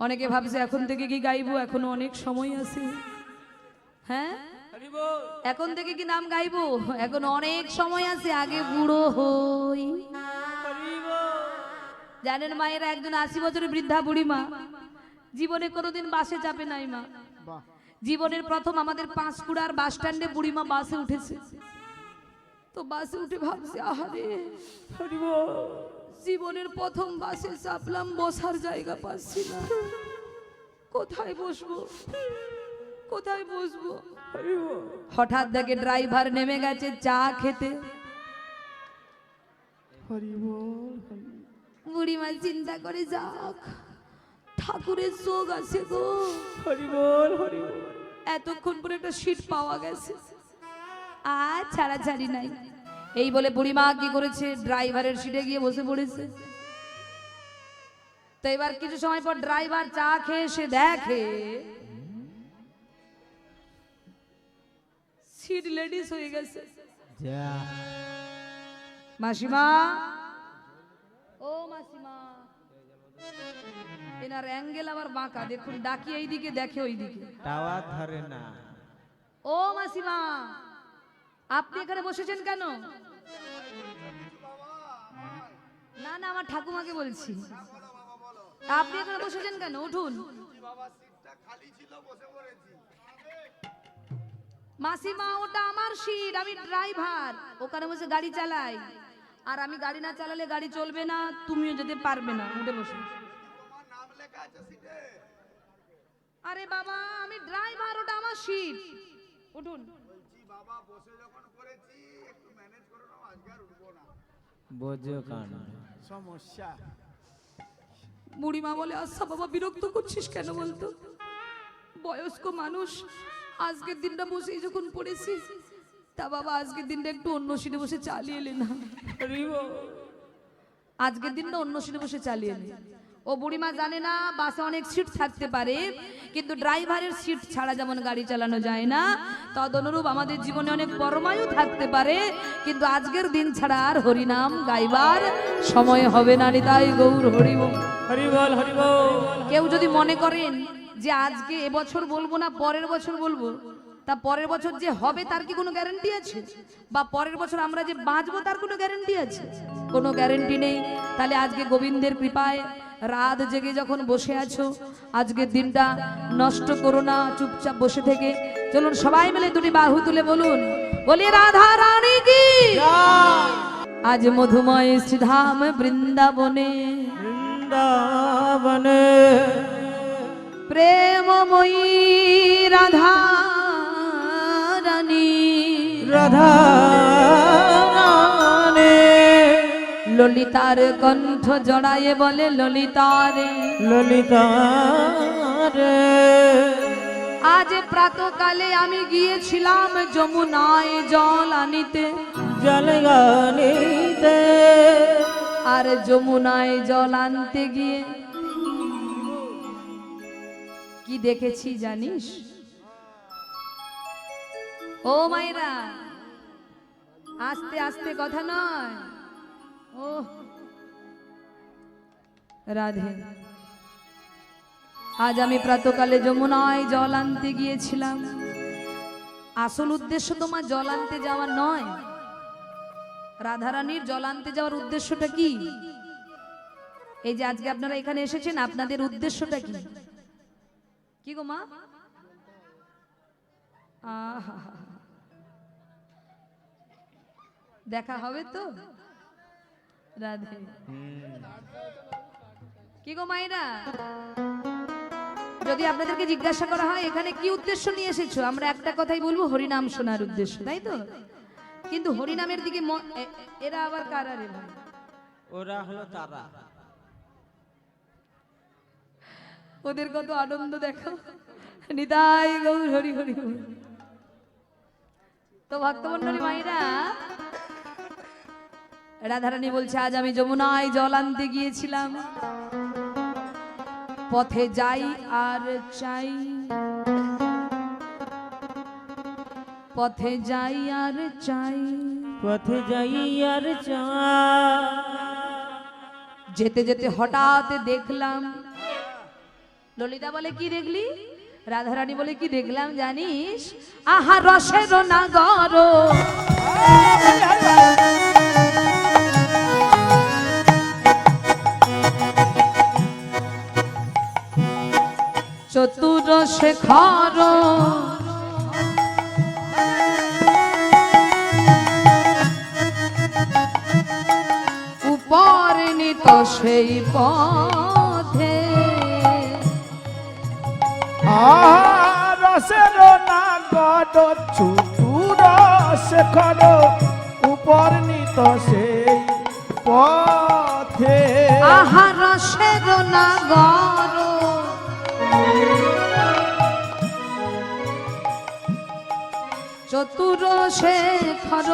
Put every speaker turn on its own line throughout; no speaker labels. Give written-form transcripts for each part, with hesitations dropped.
অনেকে ভাবছে এখন থেকে কি গাইবো, এখনো অনেক সময় আছে। হ্যাঁ, এখন থেকে কি নাম গাইবো, এখন অনেক সময় আছে, আগে বুড়ো হই। জানেন মায়েরা, একজন 80 বছরের বৃদ্ধা বুড়ি মা জীবনে কোনোদিন বাসে চাপে নাই মা। জীবনের প্রথম আমাদের পাঁশকুড়ার বাস স্ট্যান্ডে বুড়িমা বাসে উঠেছে। তো বাসে উঠে ভাবছে, আহারে জীবনের প্রথম বাসে চাপলাম, বসার জায়গা পাচ্ছি না, কোথায় বসবো কোথায় বসবো। হঠাৎ দেখে ড্রাইভার নেমে গেছে চা খেতে। বুড়িমা চিন্তা করে, যাক ঠাকুরের চোখ আছে গো, এতক্ষণ পরে একটা সিট পাওয়া গেছে, আর ছাড়াছাড়ি নাই। এই বলে বুড়িমা কি করেছে, ড্রাইভারের সিটে গিয়ে বসে পড়েছে। তো এবার কিছু সময় পর ড্রাইভার চা খেয়ে সে দেখে সিট লেডিস হয়ে গেছে। মাসিমা, ও মাসিমা, এনার অ্যাঙ্গেল আবার বাঁকা, দেখুন ডাকি এইদিকে দেখে ওইদিকে,
টাওয়ার ধরে না।
ও মাসিমা, আপনি এখানে বসেছেন কেন? না না, আমার ঠাকুমাকে বলছি। আপনি এখানে বসেছেন কেন, উঠুন। মাসিমা, ওটা আমার সিট, আমি ড্রাইভার, ওখানে বসে গাড়ি চালাই, আর আমি গাড়ি না চালালে গাড়ি চলবে না, তুমিও যেতে পারবে না, উঠে বসে। আরে বাবা, আমি ড্রাইভার, ওটা আমার সিট, উঠুন।
সমস্যা।
বুড়িমা বলে, আচ্ছা বাবা, বিরক্ত করছিস কেন বলতো, বয়স্ক মানুষ, আজকের দিনটা বসে যখন পড়েছি, তা বাবা আজকের দিনটা একটু অন্য সিটে বসে চালিয়ে এলে না, আজকের দিনটা অন্য সিটে বসে চালিয়ে এলে। ও বুড়িমা জানে না বাসে অনেক সিট থাকতে পারে, কিন্তু ড্রাইভারের সিট ছাড়া যেমন গাড়ি চালানো যায় না, তদনুরূপ আমাদের জীবনে অনেক পরমায়ু থাকতে পারে, কিন্তু আজকের দিন ছাড়া আর হরিনাম গাইবার সময় হবে না। নিতাই গৌর হরিবল।
হরিবল হরিবল।
কেউ যদি মনে করেন যে আজকে এবছর বলবো না, পরের বছর বলবো, তা পরের বছর যে হবে তার কি কোনো গ্যারান্টি আছে? বা পরের বছর আমরা যে বাঁচবো তার কোনো গ্যারান্টি আছে? কোনো গ্যারান্টি নেই। তাহলে আজকে গোবিন্দের কৃপায় রাত জেগে যখন বসে আছো, আজকের দিনটা নষ্ট করো না, চুপচাপ বসে থেকে চলুন সবাই মিলে দুটি বাহু তুলে বলুন, বলি রাধা রানী কি। আজ মধুময় শ্রীধাম বৃন্দাবনে,
বৃন্দাবনে
প্রেমময়ী রাধা রানী,
রাধা রানী
ললিতার কণ্ঠ জড়ায়ে বলে, ললিতারে
ললিতারে।
আজ প্রাতকালে আমি গিয়েছিলাম যমুনায় জল আনিতে,
জল গানিতে।
আর যমুনায় জল আনতে গিয়ে কি দেখেছি জানিস? ও মায়েরা, আস্তে আস্তে কথা নয়। ও রাধে, আজ আমি প্রাতকালে যমুনায় জল আনতে গিয়েছিলাম। আসল উদ্দেশ্য তোমার জল আনতে যাওয়া নয়। রাধারানীর জল আনতে যাওয়ার উদ্দেশ্যটা কি? এই যে আজকে আপনারা এখানে এসেছেন, আপনাদের উদ্দেশ্যটা কি? কি গো মা? দেখা হবে তো রাধে। কি গো মায়েরা, যদি আপনাদেরকে জিজ্ঞাসা করা হয় এখানে কি উদ্দেশ্য নিয়ে এসেছো, আমরা একটা কথাই বলবো, হরিনাম শোনার উদ্দেশ্য, তাই তো? কিন্তু হরিনামের দিকে এরা আবার কারা রে ভাই?
ওরা হলো তারা।
ওদের কত আনন্দ দেখো। নিতাই গৌর হরি হরি। তো ভক্তমন্ডলী মায়েরা, রাধারানী বলছে, আজ আমি যমুনায় জল আনতে গিয়েছিলাম, পথে যাই আর চাই, পথে যাই আর চাই,
পথে যাই আর
যেতে যেতে হঠাৎ দেখলাম ললিতা বলে কি দেখলি? রাধারানী বলে কি দেখলাম জানিস? আহা রসের নাগর চতুর শেখর উপর নিত সেই পথে
রসের নাগর চতুর শেখর উপর নিত সেই পথে।
আহা রসের নাগর চতুর শেখর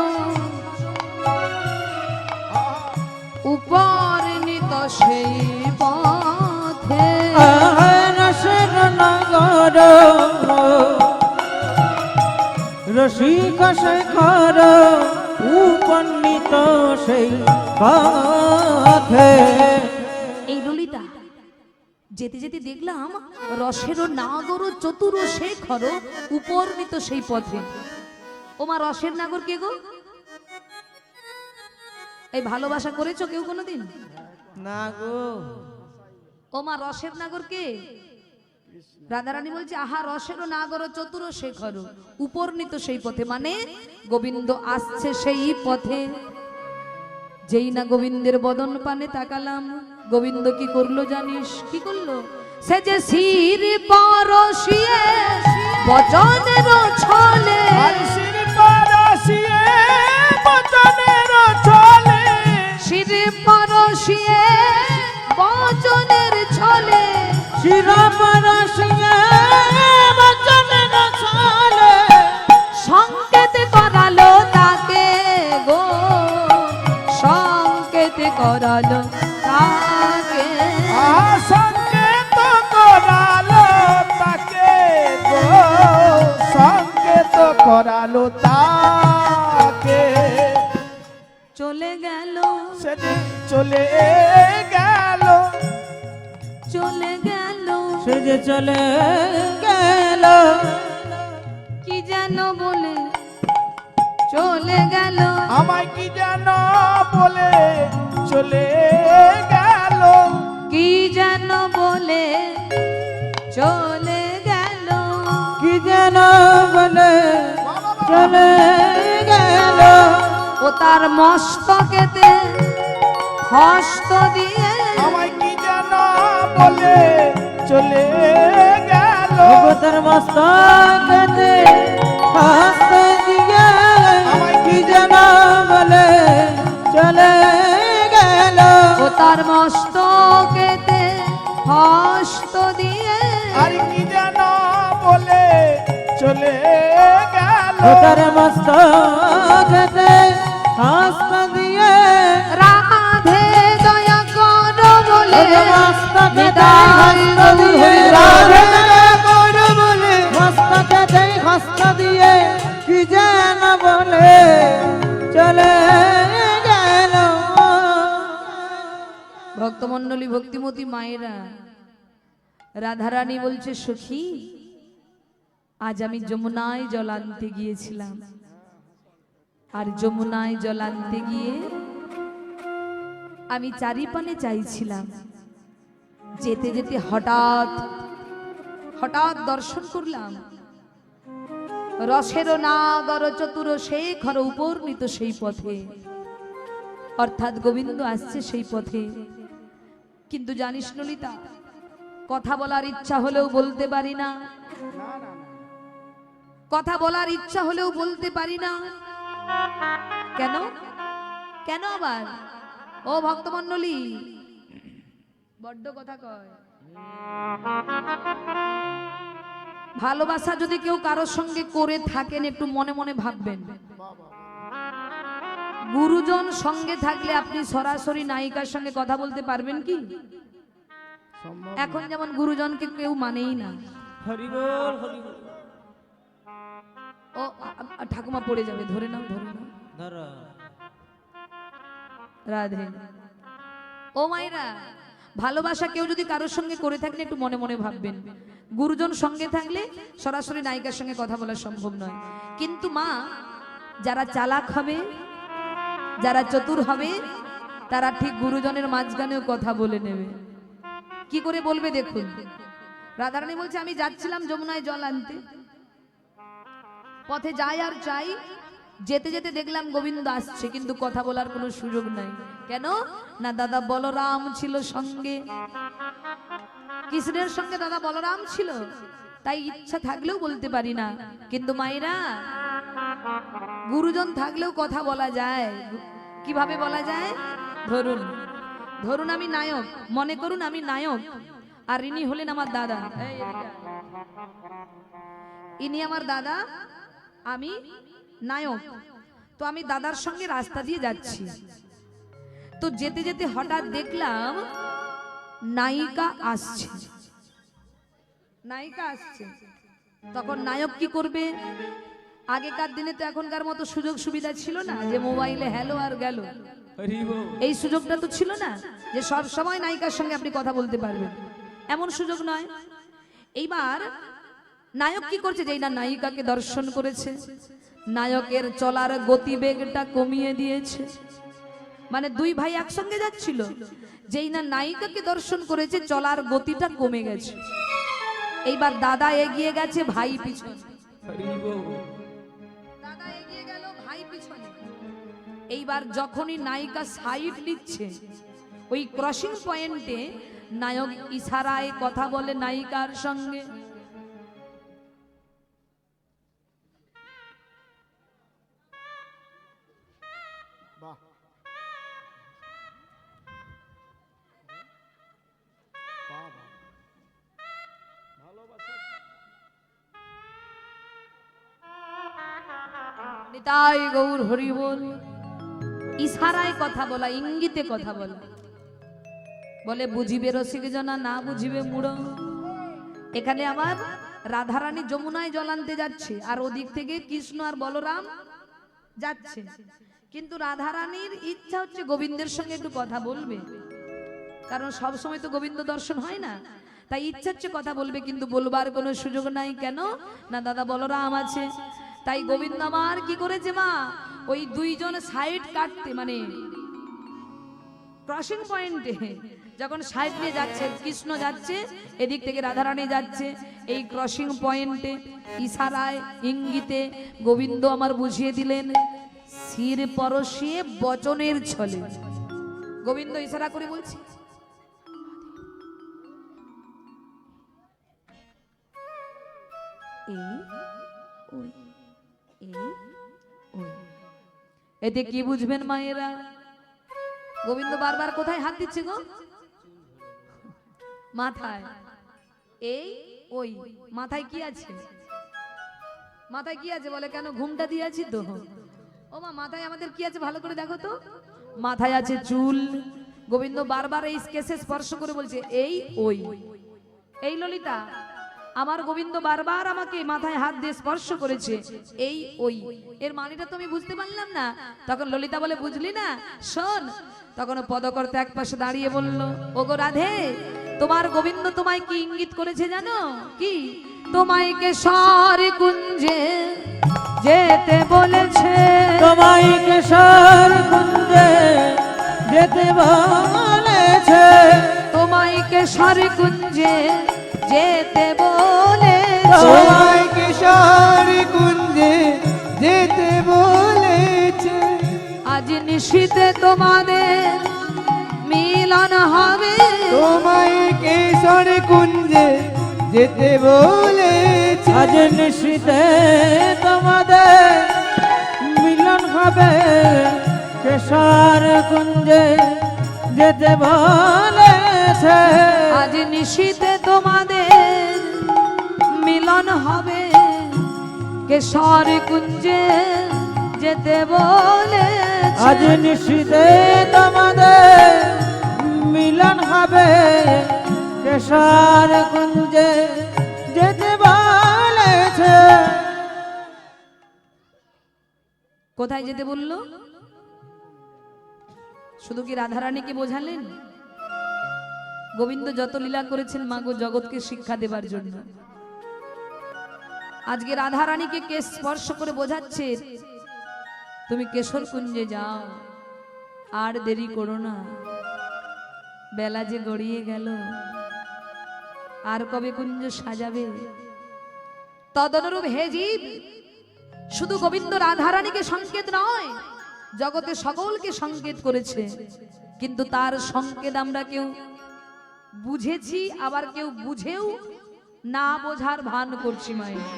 উপর নিত সেই পথে
রসের নগর রসিক শেখর উপনীত সেই পথে।
এই ললিতা যেতে যেতে দেখলাম রসের নাগর চতুর শেখর উপর নিত সেই পথে। ওমা রসের নাগর কে গো? এই ভালোবাসা করেছো কেউ কোনোদিন?
না গো।
ওমা রসের নাগর কে? রাধারানী বলছে আহা রসের নাগর চতুর শেখর উপর নিত সেই পথে, মানে গোবিন্দ আসছে সেই পথে। যেই না গোবিন্দের বদন পানে তাকালাম, গোবিন্দ কি করলো জানিস? কি করলো? সে যে শির পরশিয়ে বচনের ছলে
শির পরশিয়ে বচনের ছলে
শির পরশিয়ে বচনের ছলে
শিরপরশিয়ে বচনের ছলে
সংকেত করালো তাকে গো, সংকেত করালো তাকে।
সংকেত করালো তাকে গো, সংকেত করালো তাকে।
চলে গেল
সেদিন চলে গেল,
চলে গেল
সে যে চলে গেল
কি যেন বলে চলে গেল।
আমায় কি যেন বলে চলে গেল,
কি যেন বলে চলে গেল।
কি যেন বলে চলে গেল।
ও তার মস্তকেতে হস্ত দিয়ে
আমায় কি যেন বলে চলে গেল,
তার মস্তকেতে হস্ত দিয়ে
আমায়
কি যেন বলে চলে গেল।
ও তার মস্তকেতে হস্ত দিয়ে
আর কি যেন বলে চলে গেল,
তার মস্তকেতে হস্ত দিয়ে
রাধে দয়া করো বলে
মস্তকেতে হস্ত দিয়ে রাধে কর বলে মস্তকেতে হস্ত দিয়ে কি যেন বলে চলে গেল।
ভক্তমণ্ডলী ভক্তিমতী মায়েরা, রাধারানী বলছে সখী আজ আমি যমুনায় জল আনতে গিয়েছিলাম, আর যমুনায় জল আনতে গিয়ে আমি চারিপানে চাইছিলাম, যেতে যেতে হঠাৎ হঠাৎ দর্শন করলাম রসের নাগর চতুর শেখর উপর নিত সেই পথে, অর্থাৎ গোবিন্দ আসছে সেই পথে। কিন্তু জানিস ললিতা, কথা বলার ইচ্ছা হলেও বলতে পারি না, কথা বলার ইচ্ছা হলেও বলতে পারি না। কেন? কেন আবার? ও ভক্তমণ্ডলী, বড্ড কথা কয়। ভালোবাসা যদি কেউ কারোর সঙ্গে করে থাকেন একটু মনে মনে ভাববেন, গুরুজন সঙ্গে থাকলে আপনি সরাসরি নায়িকার সঙ্গে কথা বলতে পারবেন কি? এখন যেমন গুরুজনকে কেউ মানেই না।
হরিবল হরিবল।
ও ঠাকুমা পড়ে যাবে, ধরে নাও ধরে নাও।
ধরো
রাধে। ও মায়েরা, ভালোবাসা কেউ যদি কারোর সঙ্গে করে থাকেন একটু মনে মনে ভাববেন, গুরুজন সঙ্গে থাকলে সরাসরি নায়িকার সঙ্গে কথা বলা সম্ভব নয়। কিন্তু মা, যারা চালাক হবে, যারা চতুর হবে, তারা ঠিক গুরুজনের মাঝখানেও কথা বলে নেবে। কি করে বলবে দেখুন। রাধারানী বলছে, আমি যাচ্ছিলাম যমুনায় জল আনতে, পথে যাই আর চাই, যেতে যেতে দেখলাম গোবিন্দ আসছে, কিন্তু কথা বলার কোনো সুযোগ নাই। কেন না, দাদা বলরাম ছিল সঙ্গে, কৃষ্ণের সঙ্গে দাদা বলরাম ছিল, তাই ইচ্ছা থাকলেও বলতে পারি না। কিন্তু মায়েরা, গুরুজন থাকলেও কথা বলা যায়। কিভাবে বলা যায়? ধরুন ধরুন আমি নায়ক, মনে করুন আমি নায়ক, আর ইনি হলেন আমার দাদা। এই এদিকে আয়। ইনি আমার দাদা, আমি নায়ক। তো আমি দাদার সঙ্গে রাস্তা দিয়ে যাচ্ছি, তো যেতে যেতে হঠাৎ দেখলাম নায়িকা আসছে, নায়িকা আসছে। তখন নায়ক কি করবে? আগেকার দিনে তো এখনকার মতো সুযোগ সুবিধা ছিল না যে মোবাইলে হ্যালো আর গেল,
হরি বল।
এই সুযোগটা তো ছিল না যে সব সময় নায়িকার সঙ্গে আপনি কথা বলতে পারবেন, এমন সুযোগ নয়। এইবার নায়ক কি করছে? যেই না নায়িকাকে দর্শন করেছে, নায়কের চলার গতিবেগটা কমিয়ে দিয়েছে। মানে দুই ভাই একসঙ্গে যাচ্ছিল, যেই না নায়িকাকে দর্শন করেছে, চলার গতিটা কমে গেছে। এইবার দাদা এগিয়ে গেছে, ভাই পিছনে।
হরি বল।
দাদা এগিয়ে গেল, ভাই পিছনে। এইবার যখনই নায়িকা সাইড নিচ্ছে, ওই ক্রসিং পয়েন্টে নায়ক ইশারায় কথা বলে নায়িকার সঙ্গে।
বাহ, বাহ, বাহ। ভালোবাসা
নিতাই গৌর হরি বল। ইশারায় কথা বলা, ইঙ্গিতে কথা বলা। বলে বুঝিবে রসিক জনা, না বুঝিবে মুড়ো। এখানে আবার রাধারানী যমুনায় জল আনতে যাচ্ছে, আর ওদিক থেকে কৃষ্ণ আর বলরাম যাচ্ছে। কিন্তু রাধারানীর ইচ্ছা হচ্ছে গোবিন্দের সঙ্গে একটু কথা বলবে, কারণ সব সময় তো গোবিন্দ দর্শন হয় না, তাই ইচ্ছা হচ্ছে কথা বলবে, কিন্তু বলবার কোনো সুযোগ নাই। কেন না, দাদা বলরাম আছে। তাই গোবিন্দ আমার কি করেছে মা, ওই দুইজন সাইড কাটতে, মানে ক্রসিং পয়েন্টে যখন সাইড নিয়ে যাচ্ছে, কৃষ্ণ যাচ্ছে, এদিক থেকে রাধারানী যাচ্ছে, এই ক্রসিং পয়েন্টে ইশারায় ইঙ্গিতে গোবিন্দ আমার বুঝিয়ে দিলেন, শির পরশিয়ে বচনের ছলে। গোবিন্দ ইশারা করে বলছে, এই ওই, এই ওই। এতে কি বুঝবেন মায়েরা? গোবিন্দ বারবার কোথায় হাত দিচ্ছে গো? মাথায়। এই ওই, মাথায় কি আছে? মাথায় কি আছে বলে? কেন ঘুমটা দিয়ে আছি তো। ও মা, মাথায় আমাদের কি আছে ভালো করে দেখো তো। মাথায় আছে চুল। গোবিন্দ বারবার এই কেসে স্পর্শ করে বলছে, এই ওই। এই ললিতা, আমার গোবিন্দ বারবার আমাকে মাথায় হাত দিয়ে স্পর্শ করেছে, এই ওই। এর মানেটা তো আমি বুঝতে পারলাম না। তখন ললিতা বলে, বুঝলি না? শোন। তখন পদকর্তা এক পাশে দাঁড়িয়ে বলল, ওগো রাধে, তোমার গোবিন্দ তোমায় কি ইঙ্গিত করেছে জানো? কি? তোমায় কেশর কুঞ্জে যেতে বলেছে,
তোমায় কেশর কুঞ্জে যেতে বলেছে,
তোমায় কেশর কুঞ্জে যেতে বলেছে,
তোমায় কিশোর কুঞ্জে যেতে বলেছে।
আজ নিশীথে তোমাদের মিলন হবে,
তোমায় কিশোর কুঞ্জে যেতে বলেছে।
আজ নিশীথে তোমাদের মিলন হবে, কেশর কুঞ্জে যেতে বলেছে।
আজ নিশীথে তোমাদের মিলন হবে, কেশর কুঞ্জে যেতে বলেছে।
আজ নিশীথে তোমাদের মিলন হবে, কেশর কুঞ্জে যেতে বলেছে।
কোথায় যেতে বললো? শুধু কি রাধারানীকে বোঝালেন? গোবিন্দ যত লীলা করেছেন মাগো জগৎকে শিক্ষা দেবার জন্য। আজকে রাধা রানীকে কেশ স্পর্শ করে বোঝাচ্ছে তুমি কেশর কুঞ্জে যাও, আর দেরি করো না, বেলা যে গড়িয়ে গেল, আর কবে কুঞ্জ সাজাবে। তদনুরূপ হে জীব, শুধু গোবিন্দ রাধা রানীকে সংকেত নয়, জগতে সকলকে সংকেত করেছে, কিন্তু তার সংকেত আমরা কেউ বুঝেছি, আবার কেউ বুঝেও না বোঝার ভান করছি। মায়ের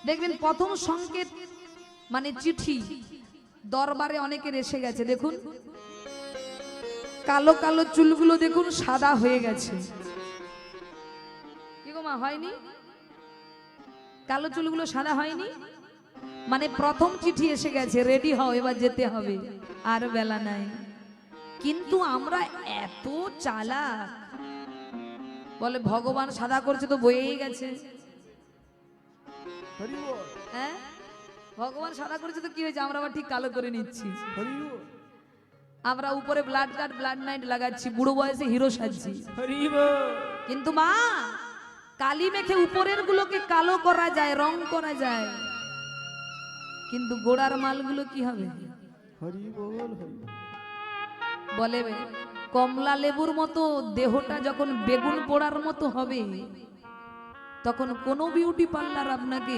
দেখবেন প্রথম সংকেত মানে চিঠি, দরবারে অনেকের এসে গেছে, দেখুন কালো কালো চুলগুলো দেখুন সাদা হয়ে গেছে। কি গো মা, হয়নি? কালো চুলগুলো সাদা হয়নি, মানে প্রথম চিঠি এসে গেছে, রেডি হও এবার যেতে হবে, আর বেলা নাই। কিন্তু আমরা এত চালাক, বলে ভগবান সাদা করছে তো বয়েই গেছে। হ্যাঁ, ভগবান সাদা করেছে তো কি হয়েছে, আমরা আবার ঠিক কালো করে নিচ্ছি। আমরা উপরে ব্লাড কার্ড ব্লাড নাইট লাগাচ্ছি, বুড়ো বয়সে হিরো সাজছি। কিন্তু মা, কালি মেখে উপরের গুলোকে কালো করা যায়, রং করা যায়, কিন্তু গোড়ার মালগুলো কি হবে? বলে কমলা লেবুর মতো দেহটা যখন বেগুন পোড়ার মতো হবে, তখন কোনো বিউটি পার্লার আপনাকে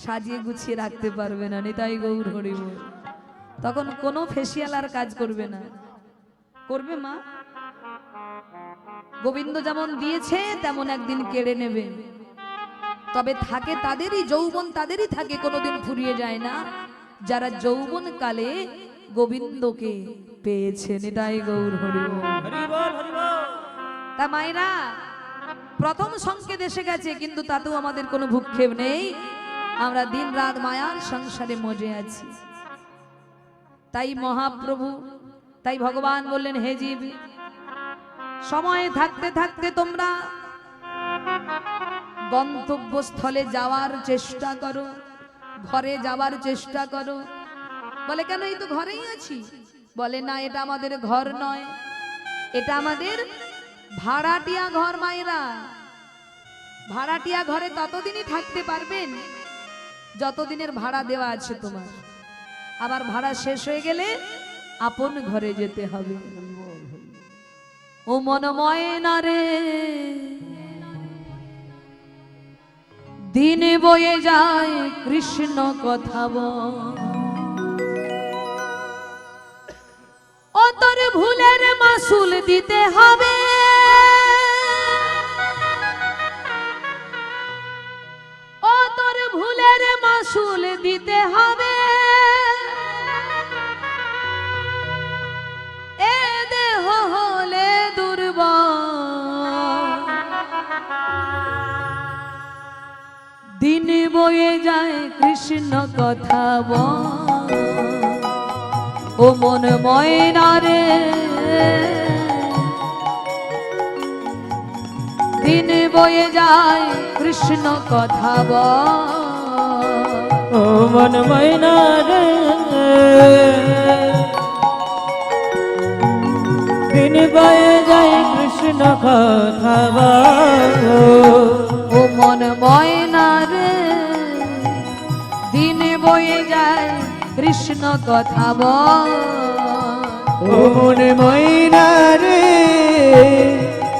সাজিয়ে গুছিয়ে রাখতে পারবে না। নিতাই গৌর হরি বল। তখন কোনো ফেসিয়াল আর কাজ করবে না। করবে মা? গোবিন্দ যেমন দিয়েছে তেমন একদিন কেড়ে নেবে। তবে থাকে তাদেরই যৌবন, তাদেরই থাকে, কোনোদিন ফুরিয়ে যায় না যারা যৌবন কালে গোবিন্দকে পেয়েছে। নিতাই গৌর হরি বল। তা মায়েরা, প্রথম সংকেত এসে গেছে, কিন্তু তাতেও আমাদের কোনো ভূক্ষেপ নেই, আমরা দিন রাত মায়ার সংসারে মজে আছি। তাই মহাপ্রভু, তাই ভগবান বললেন হে জীব, সময় থাকতে থাকতে তোমরা গন্তব্যস্থলে যাওয়ার চেষ্টা করো, ঘরে যাওয়ার চেষ্টা করো। বলে কেন, এই তো ঘরেই আছি। বলে না, এটা আমাদের ঘর নয়, এটা আমাদের ভাড়াটিয়া ঘর। মায়েরা, ভাড়াটিয়া ঘরে ততদিনই থাকতে পারবেন যতদিনের ভাড়া দেওয়া আছে তোমার। আবার ভাড়া শেষ হয়ে গেলে আপন ঘরে যেতে হবে। ও মনময় না রে, দিন বয়ে যায় কৃষ্ণ কথা বল, ও তোর ভুলের মাসুল দিতে হবে, ও তোর ভুলের মাসুল দিতে হবে। এ দেহ হলে দুর্বল, দিন বয়ে যায় কৃষ্ণ কথা বল, ও মন ময়না রে, দিন বয়ে যায় কৃষ্ণ কথা বল,
ও মন ময়না রে, দিন বয়ে যায় কৃষ্ণ কথা বল,
ও মন ময়না রে, দিন বয়ে যায় কৃষ্ণ কথা বল,
ও মন ময়না রে,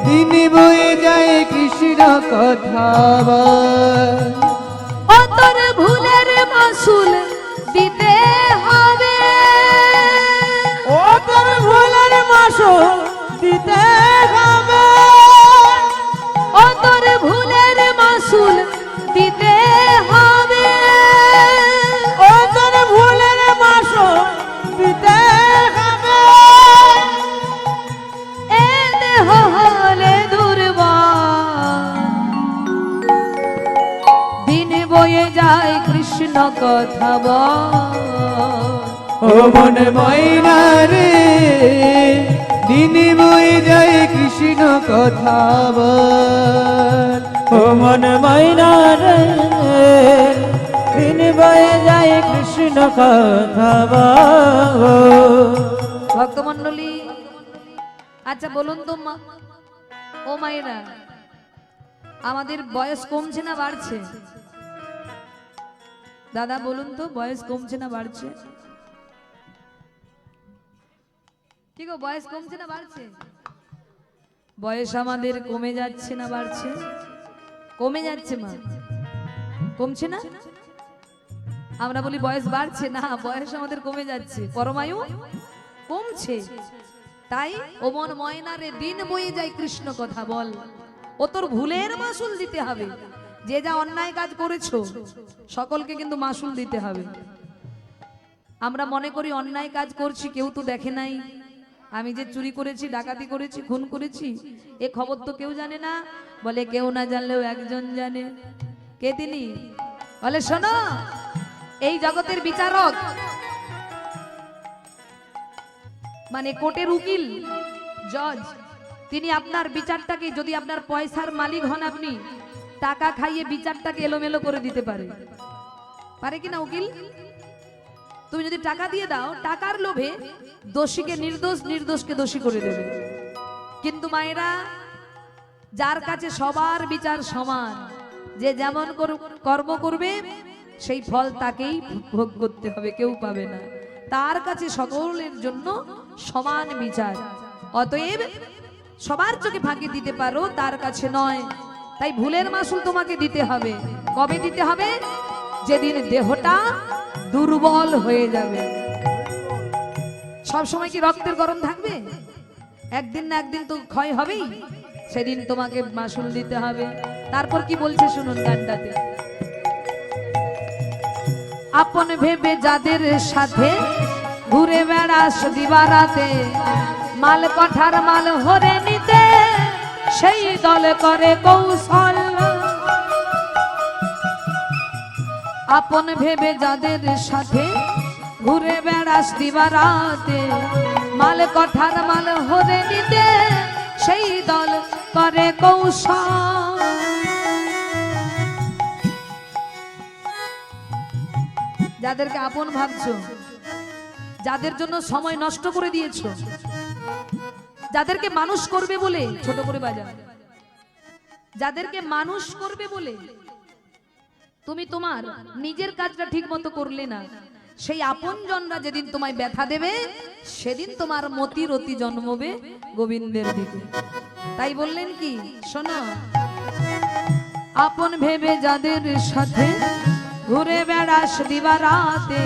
দিন বয়ে যায় কৃষ্ণ কথা বল,
ও তোর ভুলের মাসুল দিতে হবে,
ও তোর ভুলের মাসুল দিতে হবে,
ও তোর ভুলের মাসুল দিতে হবে,
ও তোর ভুলের মাসুল দিতে হবে।
এ দেহ হলে দুর্বল, দিন বয়ে যায় কৃষ্ণ কথা বল,
ও মন ময়না রে, দিন বয়ে যায় কৃষ্ণ কথা বল,
ও মন ময়না রে, দিন বয়ে যায় কৃষ্ণ কথা বল।
ভক্তমণ্ডলী, আচ্ছা বলুন তো ও মায়েরা, আমাদের বয়স কমছে না বাড়ছে? দাদা বলুন তো, বয়স কমছে না বাড়ছে? কি গো, বয়স কমছে না বাড়ছে? বয়স আমাদের কমে যাচ্ছে না বাড়ছে? কমে যাচ্ছে মা, কমছে না? আমরা বলি বয়স বাড়ছে, না, বয়স আমাদের কমে যাচ্ছে, পরমায়ু কমছে। তাই ও মন ময়না রে, দিন বয়ে যায় কৃষ্ণ কথা বল। ও তোর ভুলের মাসুল দিতে হবে। যে যা অন্যায় কাজ করেছো সকলকে কিন্তু মাসুল দিতে হবে। আমরা মনে করি অন্যায় কাজ করছি, কেউ তো দেখে নাই। আমি যে চুরি করেছি, ডাকাতি করেছি, খুন করেছি, এ খবর তো কেউ জানে না। বলে কেউ না জানলেও একজন জানে। কে তিনি? বলে শোনো, এই জগতের বিচারক মানে কোর্টের উকিল, জজ, তিনি আপনার বিচারটাকে, যদি আপনার পয়সার মালিক হন আপনি, টাকা খাইয়ে বিচারটাকে এলোমেলো করে দিতে পারে। পারে কিনা উকিল? তুমি যদি টাকা দিয়ে দাও, টাকার লোভে দোষীকে নির্দোষ, নির্দোষকে দোষী করে দেবে। কিন্তু মায়েরা, যার কাছে সবার বিচার সমান, যে যেমন কর্ম করবে সেই ফল তাকেই ভোগ করতে হবে, কেউ পাবে না। তার কাছে সকলের জন্য সমান বিচার। অতএব সবার চোখে ফাঁকি দিতে পারো, তার কাছে নয়। তাই ভুলের মাসুল তোমাকে দিতে হবে। কবে দিতে হবে? যেদিন দেহটা দুর্বল হয়ে যাবে। সব সময় কি রক্তের গরম থাকবে? একদিন না একদিন তো ক্ষয় হবেই, সেদিন তোমাকে মাসুল দিতে হবে। তারপর কি বলছে শুনুন গানটাতে। আপন ভেবে যাদের সাথে ঘুরে বেড়াস দিবারাতে, মাল কঠার মাল হরে নিতে সেই দল করে কৌশল। আপন ভেবে যাদের সাথে ঘুরে বেড়াস দিবারাতে, মাল কঠার মাল হরে নিতে সেই দল করে কৌশল। যাদেরকে আপন ভাবছো, যাদের জন্য সময় নষ্ট করে দিয়েছো, যাদেরকে মানুষ করবে বলে, ছোট করে বাজা, যাদেরকে মানুষ করবে বলে তুমি তোমার নিজের কাজটা ঠিক মতো করলে না, সেই আপনজনরা যেদিন তোমায় ব্যথা দেবে, সেদিন তোমার মতি রতি জন্মবে গোবিন্দের দিকে। তাই বললেন কি, শোনো, আপন ভেবে যাদের সাথে ঘুরে বেড়াস দিবারাতে,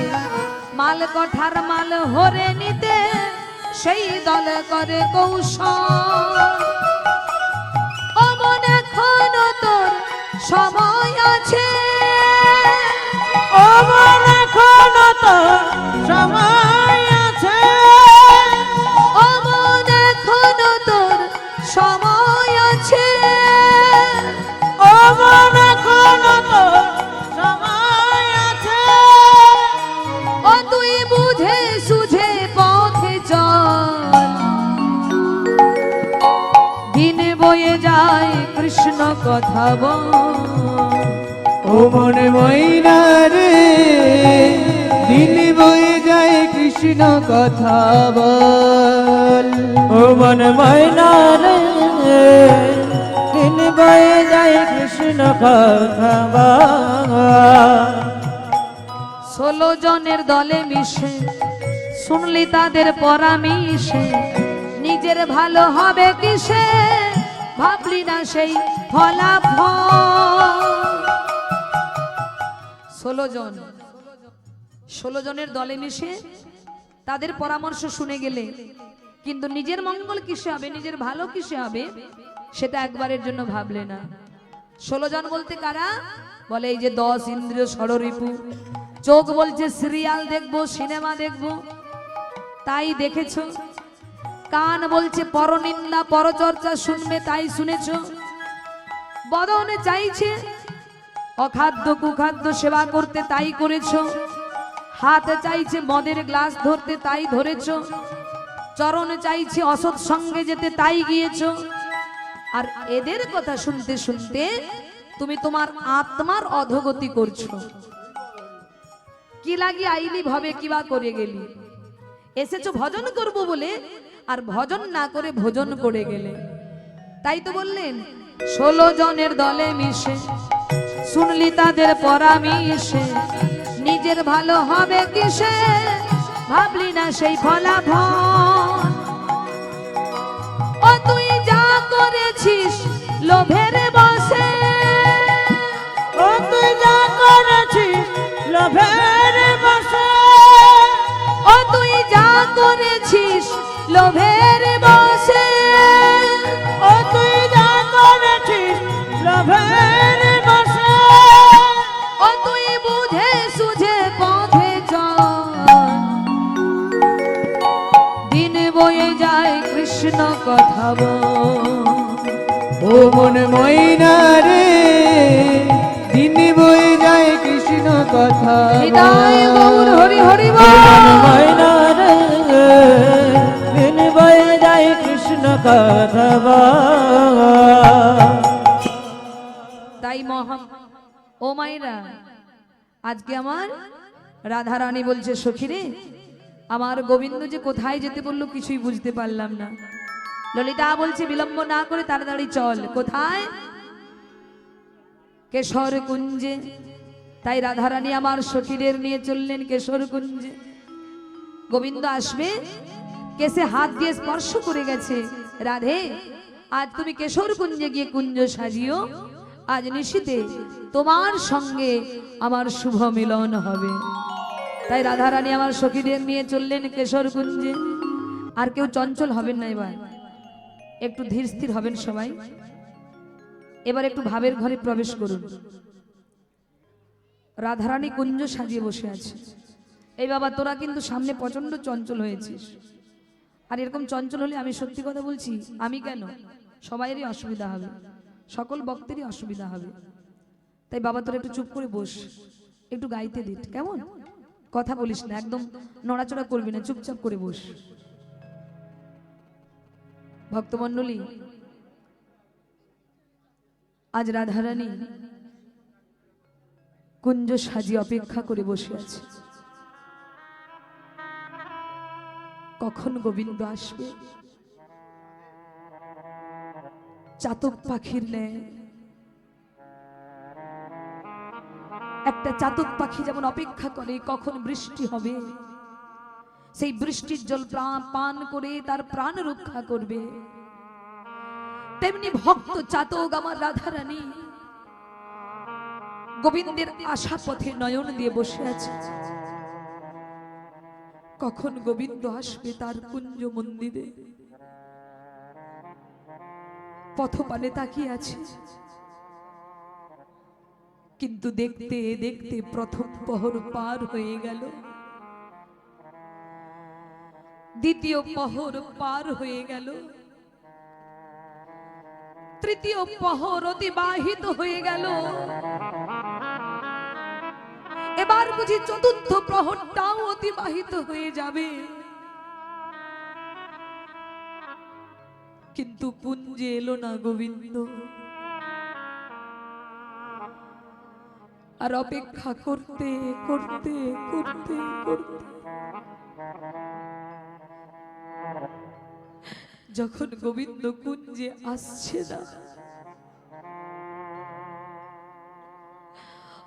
মাল কঠার মাল হরে নিতে সেই দল করে কৌশল। ও মন এখনো তোর সময় আছে,
ও মন এখনো তোর সময় আছে,
ও মন এখনো তোর সময় আছে,
ও মন এখনো তোর সময় আছে।
ও তুই বুঝে সুঝে পথে চল, দিন বয়ে যায় কৃষ্ণ কথা বল।
ও মন ময়না রে, দিন বয়ে যায় কৃষ্ণ কথা বল।
ও মন ময়না রে, দিন বয়ে যায় কৃষ্ণ কথা বল।
16 জনের দলে মিশে শুনলি তাদের পরামর্শে, নিজের ভালো হবে কিসে ভাবলি না সেই ফলাফল। 16 জনের দলে মিশে তাদের পরামর্শ শুনে গেলে, কিন্তু নিজের মঙ্গল কিসে হবে, নিজের ভালো কিসে হবে, সেটা একবারের জন্য ভাবলে না। 16 জন বলতে কারা? বলে এই যে 10 ইন্দ্রিয় ষড়রিপু। চোখ বলছে সিরিয়াল দেখবো, সিনেমা দেখবো, তাই দেখেছো। কান বলছে পরনিন্দা পরচর্চা শুনবে, তাই শুনেছো। বদনে চাইছে অখাদ্য কুখাদ্য সেবা করতে, তাই করেছো। হাত চাইছে মদের গ্লাস ধরতে, তাই ধরেছো। চরণ চাইছে অসৎ সঙ্গে যেতে, তাই গিয়েছো। আর এদের কথা শুনতে শুনতে তুমি তোমার আত্মার অধোগতি করছো। কি লাগি আইলি ভবে কিবা করে গেলি। এসেছো ভজন করব বলে, আর ভজন না করে ভোজন করে গেলে। তাই তো বললেন 16 জনের দলে মিশে শুনলি তাদের পরামর্শে, নিজের ভালো হবে কিসে ভাবলি না সেই ফলাফল। ও তুই যা করেছিস লোভের বসে,
ও তুই যা করেছিস লোভের বসে,
ও তুই যা করেছিস লোভের বসে,
ও তুই যা করেছিস লোভের বসে,
ও তুই বুঝে সুঝে পথে চল, দিন বয়ে যায় কৃষ্ণ কথা বল।
ও মন ময়না রে দিন বয়ে যায় কৃষ্ণ কথা
হৃদয় গৌর হরি হরি
মন
বল।
ময়না রে দিন বয়ে যায় কৃষ্ণ কথা বল।
তাই ও মাইরা আজকে আমার রাধা রানী বলছে সখী রে আমার গোবিন্দ যে কোথায় যেতে বললো কিছুই বুঝতে পারলাম না। ললিতা বলছে বিলম্ব না করে তাড়াতাড়ি চল। কোথায়? কেশর কুঞ্জে। তাই রাধা রানী আমার সখীদের নিয়ে চললেন কেশর কুঞ্জে। গোবিন্দ আসবে, কেসে হাত দিয়ে স্পর্শ করে গেছে, রাধে আজ তুমি কেশর কুঞ্জে গিয়ে কুঞ্জ সাজিও, আজ নিশীতে তোমার সঙ্গে আমার শুভ মিলন হবে। তাই রাধা রানী আমার সখীদের নিয়ে চললেন কেশর কুঞ্জে। আর কেউ চঞ্চল হবেন না, এবার একটু ধীর স্থির হবেন সবাই। এবার একটু ভাবের ঘরে প্রবেশ করুন। রাধারানী কুঞ্জ সাজিয়ে বসে আছে। এই বাবা তোরা কিন্তু সামনে প্রচন্ড চঞ্চল হয়েছিস, আর এরকম চঞ্চল হলে আমি সত্যি কথা বলছি, আমি কেন সবাইয়েরই অসুবিধা হবে, সকল ভক্তেরই অসুবিধা হবে। তাই বাবা তোরা একটু চুপ করে বস, একটু গাইতে দিত, কেমন? কথা বলিস না, একদম নড়াচড়া করবি না, চুপচাপ করে বস। ভক্তমণ্ডলী, আজ রাধারানী কুঞ্জ সাজিয়ে অপেক্ষা করে বসে আছে, কখন গোবিন্দ আসবে। চাতক পাখির ন্যায় একটা চাতক পাখি যেমন অপেক্ষা করে কখন বৃষ্টি হবে, সেই বৃষ্টির জল পান করে তার প্রাণ রক্ষা করবে, তেমনি ভক্ত চাতক আমার রাধারানী গোবিন্দের আশা পথে নয়ন দিয়ে বসে আছে, কখন গোবিন্দ আসবে তার কুঞ্জ মন্দিরে। পথপানে তাকিয়ে আছে, কিন্তু দেখতে দেখতে প্রথম প্রহর পার হয়ে গেল, দ্বিতীয় প্রহর পার হয়ে গেল, তৃতীয় প্রহর অতিবাহিত হয়ে গেল। এবার বুঝি চতুর্থ প্রহরটাও অতিবাহিত হয়ে যাবে, কিন্তু কুঞ্জে এলো না গোবিন্দ। আর অপেক্ষা করতে করতে করতে করতে যখন গোবিন্দ কুঞ্জে আসছে না,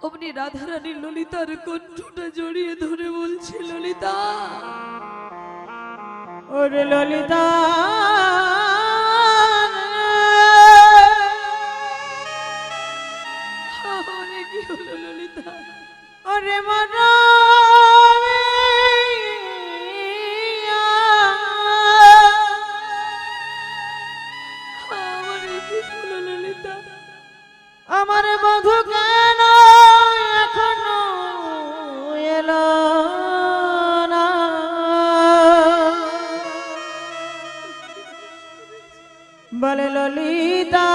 অমনি রাধারানী ললিতার কণ্ঠটা জড়িয়ে ধরে বলছে, ললিতা,
ওরে ললিতা,
আমার কি হলো ললিতা?
ওরে মন
আমার কি হলো ললিতা?
আমার বধূ কেন এখনো এলো না? বলে ললিতা,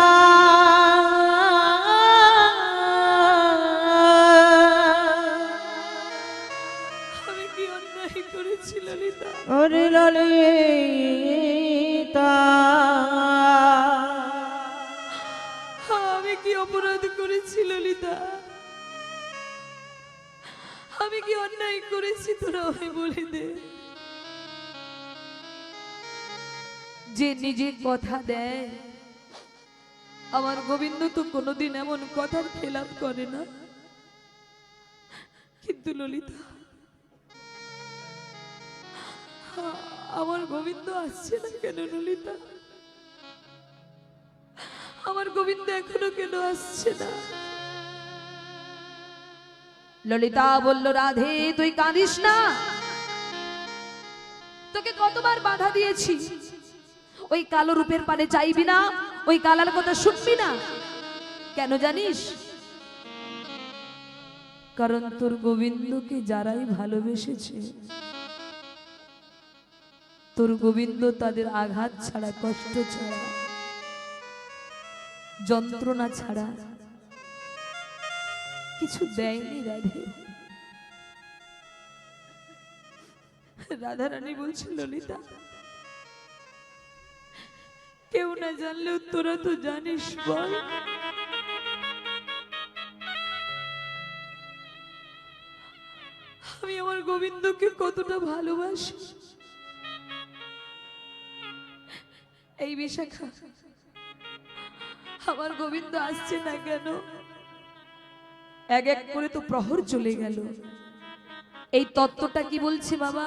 আমি কি অন্যায় করেছি ললিতা?
ওরে ললিতা,
আমি কি অপরাধ করেছি ললিতা? আমি কি অন্যায় করেছি? তোরা আমায় বলে দে। যে নিজে কথা দেয়, আমার গোবিন্দ তো কোনোদিন এমন কথার খেলাপ করে না। কিন্তু ললিতা, আমার গোবিন্দ আসছে না কেন ললিতা? আমার গোবিন্দ এখনো কেন আসছে না? ললিতা বলল, রাধে তুই কাঁদিস না, তোকে কতবার বাধা দিয়েছি, ওই কালো রূপের পানে চাইবি না, ওই কালার কথা শুনবি না। কেন জানিস? কারণ তোর গোবিন্দকে যারাই ভালোবেসেছে, তোর গোবিন্দ তাদের আঘাত ছাড়া, কষ্ট ছাড়া, যন্ত্রণা ছাড়া কিছু দেয়নি রাধে। রাধারানী বলছে, ললিতা কেউ না জানলেও তোরা তো জানিস, বল আমি আমার গোবিন্দকে কতটা ভালোবাসি। এই বিশাখা, আমার গোবিন্দ আসছে না কেন? এক এক করে তো প্রহর চলে গেল। এই তত্ত্বটা কি বলছে বাবা?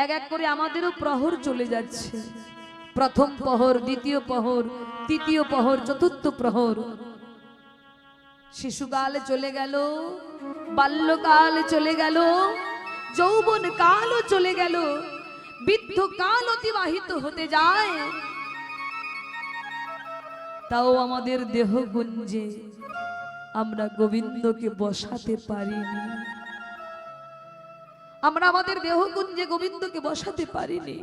এক এক করে আমাদেরও প্রহর চলে যাচ্ছে। প্রথম প্রহর, দ্বিতীয় প্রহর, তৃতীয় প্রহর, চতুর্থ প্রহর। শিশুকাল চলে গেল, বাল্যকাল চলে গেল, যৌবন কালও চলে গেল, বৃদ্ধ কাল অতিবাহিত হতে যায়। তাও আমাদের দেহগুঞ্জে আমরা গোবিন্দকে বসাতে পারিনি। আমরা আমাদের দেহগুঞ্জে গোবিন্দকে বসাতে পারিনি।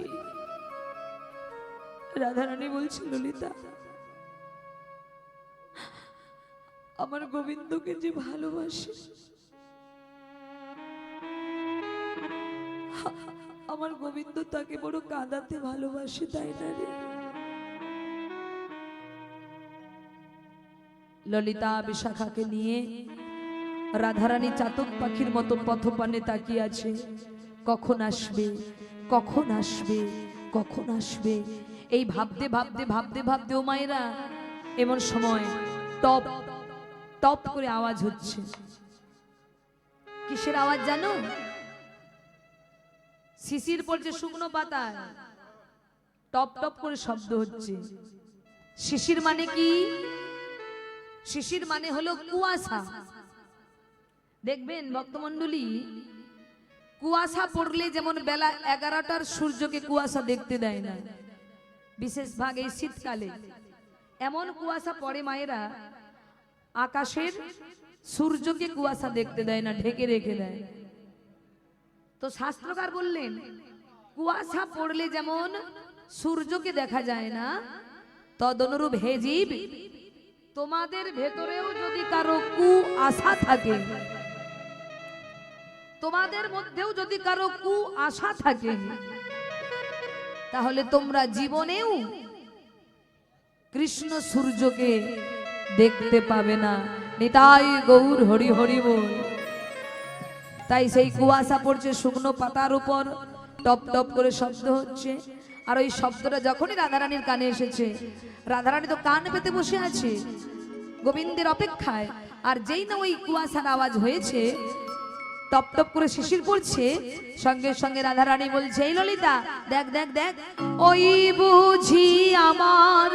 রাধারানী বলছে, ললিতা আমার গোবিন্দকে যে ভালোবাসে, আমার গোবিন্দ তাকে বড় কাঁদাতে ভালোবাসে, তাই না রে? ললিতা বিশাখাকে নিয়ে রাধারানী চাতক পাখির মতো পথপানে তাকিয়ে আছে। কখন আসবে, কখন আসবে, কখন আসবে, এই ভাবতে ভাবতে ভাবতে ভাবতে ও মায়েরা, এমন সময় টপ টপ করে আওয়াজ হচ্ছে। কিসের আওয়াজ জানো? শিশির পড়ছে শুকনো পাতায়, টপ টপ করে শব্দ হচ্ছে। শিশির মানে কি? শিশির মানে হলো কুয়াশা। দেখবেন ভক্তমণ্ডলী, কুয়াশা পড়লে যেমন বেলা 11টার সূর্যকে কুয়াশা দেখতে দেয় না, বিশেষ ভাগ এই শীতকালে এমন কুয়াশা পড়ে মায়েরা, আকাশের সূর্যকে কুয়াশা দেখতে দেয় না, ঢেকে রেখে দেয়। তো শাস্ত্রকার বললেন, কুয়াশা পড়লে যেমন সূর্যকে দেখা যায় না, তদনুরূপ হে জীব, তোমাদের ভেতরেও যদি কারো কুয়াশা থাকে, তোমাদের মধ্যেও যদি কারো কুয়াশা থাকে, তাহলে তোমরা জীবনেও কৃষ্ণ সূর্যকে দেখতে পাবে না। নিতাই গৌর হরি হরি বল। তাই সেই কুয়াশা পড়ছে শুকনো পাতার উপর, টপ টপ করে শব্দ হচ্ছে। আর ওই শব্দটা যখনই রাধারানীর কানে এসেছে, রাধারানী তো কান পেতে বসে আছে গোবিন্দের অপেক্ষায়। আর যেই না ওই কুয়াশার আওয়াজ হয়েছে, টপ টপ করে শিশির পড়ছে, সঙ্গে সঙ্গে রাধারানী বলছে, এই ললিতা দেখ দেখ দেখ, ওই বুঝি আমার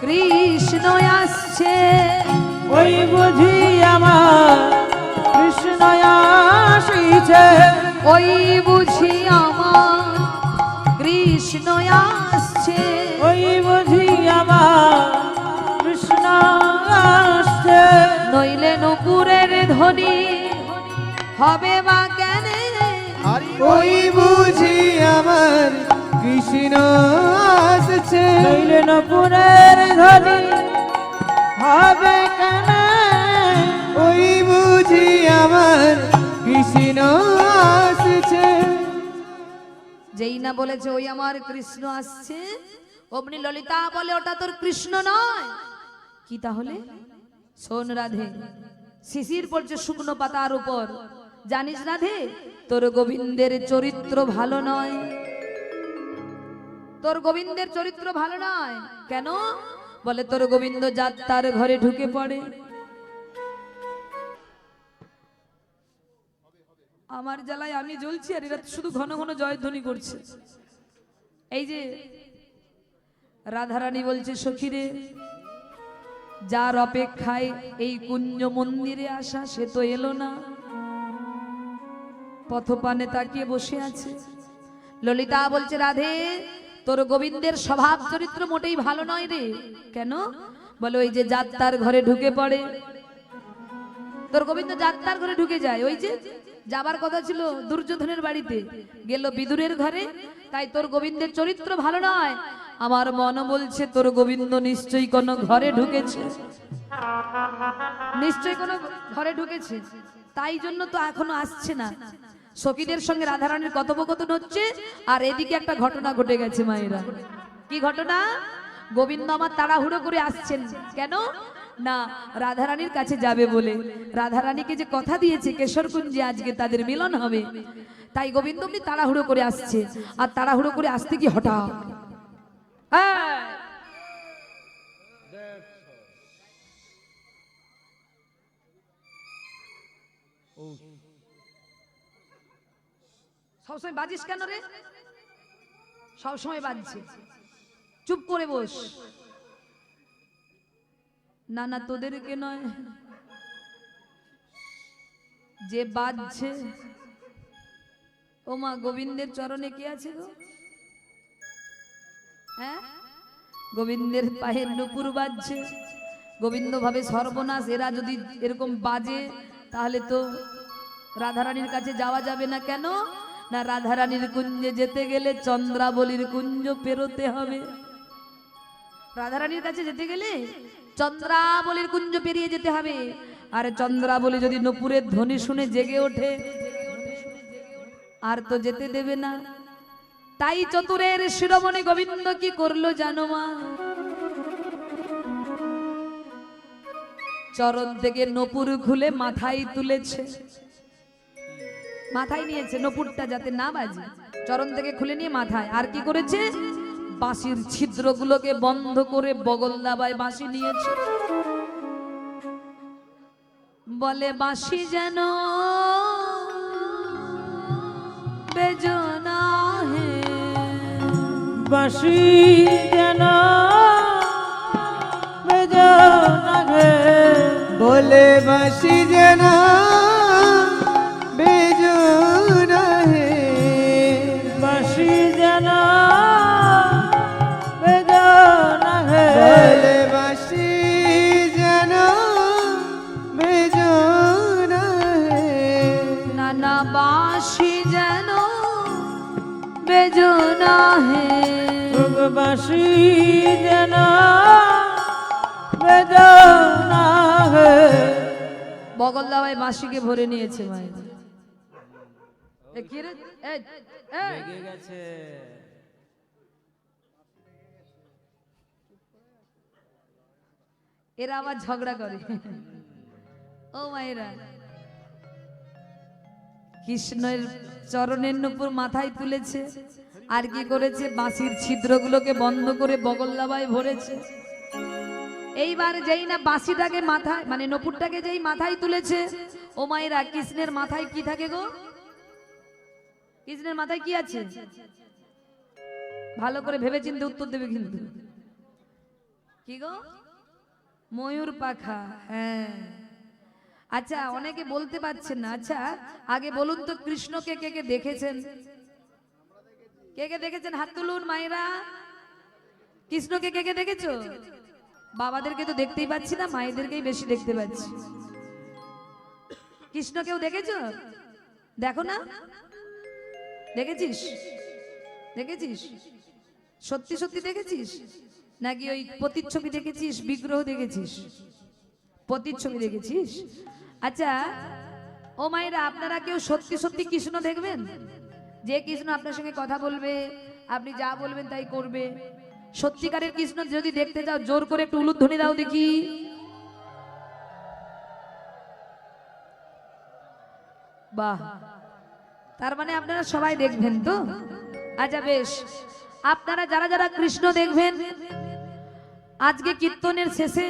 কৃষ্ণ আসছে,
ওই বুঝি আমার কৃষ্ণ আসিছে,
ওই বুঝি আমার কৃষ্ণ আসছে,
ওই বুঝি আমার কৃষ্ণ আসছে,
নইলে নুপুরের ধ্বনি হবে বা কেনে,
ওই বুঝি আমার কৃষ্ণ আসছে,
নইলে নপুরের ধ্বনি হবে কেন,
ওই বুঝি আমার কৃষ্ণ আসছে।
যেই না বলেছে ওই আমার কৃষ্ণ আসছে, অমনি ললিতা বলে, ওটা তোর কৃষ্ণ নয়। কি তাহলে? শোন রাধে, শিশির পড়ছে শুকনো পাতার উপর, জানিস রাধে তোর গোবিন্দের চরিত্র ভালো নয়। তোর গোবিন্দের চরিত্র ভালো নয়। কেন? বলে তোর গোবিন্দ যাত্রার ঘরে ঢুকে পড়ে। আমার জ্বালায় আমি জ্বলছি আর এরা শুধু ঘন ঘন জয়ধ্বনি করছে। এই যে রাধারানী বলছে, সখীরে যার অপেক্ষায় এই কুঞ্জ মন্দিরে আসা সে তো এলো না, পথপানে তাকিয়ে বসে আছে। ললিতা বলছে, রাধে তোর গোবিন্দের স্বভাব চরিত্র মোটেই ভালো নয় রে। কেন? বলে ওই যে যাত্রার ঘরে ঢুকে পড়ে। তোর গোবিন্দ যাত্রার ঘরে ঢুকে যায়। ওই যে যাবার কথা ছিল দুর্যোধনের বাড়িতে, গেল বিদুরের ঘরে। তাই তোর গোবিন্দের চরিত্র ভালো নয়। আমার মন বলছে তোর গোবিন্দ নিশ্চয়ই কোনো ঘরে ঢুকেছে, নিশ্চয়ই কোনো ঘরে ঢুকেছে। তাই জন্য তো এখনো আসছে না। সখীদের সঙ্গে রাধারানীর কথোপকথন হচ্ছে, আর এদিকে একটা ঘটনা ঘটে গেছে মায়েরা। কি ঘটনা? গোবিন্দ আমার তাড়াহুড়ো করে আসছেন। কেন না? রাধারানীর কাছে যাবে বলে। রাধারানীকে যে কথা দিয়েছে কেশরকুঞ্জে আজকে তাদের মিলন হবে, তাই গোবিন্দ এমনি তাড়াহুড়ো করে আসছে। আর তাড়াহুড়ো করে আসতে কি হঠাৎ সবসময় বাজিস কেন রে? সবসময় বাজছে, চুপ করে বস। না না, তোদেরকে নয়, যে বাজছে। ও মা, গোবিন্দের চরণে কি আছে গো? হ্যাঁ, গোবিন্দের পায়ে নুপুর বাজছে। গোবিন্দ ভাবে সর্বনাশ, এরা যদি এরকম বাজে তাহলে তো রাধারানীর কাছে যাওয়া যাবে না। কেন না? রাধারানীর কুঞ্জে যেতে গেলে চন্দ্রাবলীর কুঞ্জ পেরোতে হবে। রাধারানীর কাছে যেতে গেলে চন্দ্রাবলীর কুঞ্জ পেরিয়ে যেতে হবে। আর চন্দ্রাবলী যদি নূপুরের ধ্বনি শুনে জেগে ওঠে আর তো যেতে দেবে না। তাই চতুরের শিরোমণি গোবিন্দ কি করলো জানো মা? চরণ থেকে নূপুর খুলে মাথায় তুলেছে, মাথায় নিয়েছে নূপুরটা যাতে না বাজে। চরণ থেকে খুলে নিয়ে মাথায়। আর কি করেছে? বাঁশির ছিদ্রগুলোকে বন্ধ করে বগল দাবায় বাঁশি নিয়েছে। বলে বাঁশি যেন বেজনা হে,
বাঁশি যেন বেজনা হে,
বলে বাঁশি যেন বেজনা হে,
বাঁশি যেন বেজনা হে,
বলে বাঁশি যেন বেজনা হে,
নানা বাঁশি যেন বেজনা হে,
বাঁশি যেন বেজনা হে।
বগল দাবায় বাঁশিকে ভরে নিয়েছে মায়ের। এ কি রে?
লেগে গেছে।
এরা আবার ঝগড়া করে। ও মায়েরা, কৃষ্ণের চরণের নূপুর মাথায় তুলেছে। আর কি করেছে? বাঁশির ছিদ্রগুলোকে বন্ধ করে বগল দাবায় ভরেছে। এইবার যেই না বাঁশিটাকে মাথায়, মানে নূপুরটাকে যেই মাথায় তুলেছে, ও মায়েরা, কৃষ্ণের মাথায় কি থাকে গো? কৃষ্ণের মাথায় কি আছে? ভালো করে ভেবে চিন্তে উত্তর দেবে কিন্তু। কি গো? ময়ূর পাখা। হ্যাঁ। আচ্ছা, অনেকে বলতে পারছেন না। আচ্ছা, আগে বলুন তো, কৃষ্ণকে কে কে দেখেছেন? কে কে দেখেছেন? হাত তুলুন মায়েরা। কৃষ্ণকে কে কে দেখেছো? বাবাদেরকে তো দেখতেই পাচ্ছি না, মায়েদেরকেই বেশি দেখতে পাচ্ছি। কৃষ্ণকেও দেখেছো? দেখো না, দেখেছিস? দেখেছিস? সত্যি সত্যি দেখেছিস নাকি ওই প্রতিচ্ছবি দেখেছিস, বিগ্রহ দেখেছিস? প্রতিচ্ছবি দেখেছিস? আচ্ছা ও মায়েরা, আপনারা কেউ সত্যি সত্যি কৃষ্ণ দেখবেন? যে কৃষ্ণ আপনার সঙ্গে কথা বলবে, আপনি যা বলবেন তাই করবে, সত্যিকারের কৃষ্ণ যদি দেখতে যাও, জোর করে একটু উলুধ্বনি দাও দেখি। বাহ, তার মানে আপনারা সবাই দেখবেন তো? আচ্ছা বেশ, আপনারা যারা যারা কৃষ্ণ দেখবেন আজকে কীর্তনের শেষে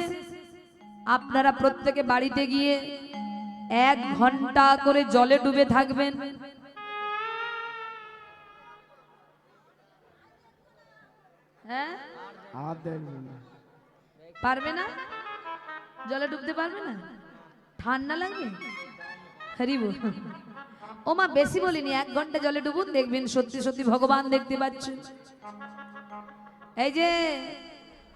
আপনারা প্রত্যেকে বাড়িতে গিয়ে 1 ঘন্টা করে জলে ডুবে থাকবেন। হ্যাঁ, পারবে না? জলে ডুবতে পারবে না? ঠান্ডা লাগবে? হরিব ও মা, বেশি বলিনি, 1 ঘন্টা জলে ডুবুন, দেখবেন সত্যি সত্যি ভগবান দেখতে পাচ্ছেন। এই যে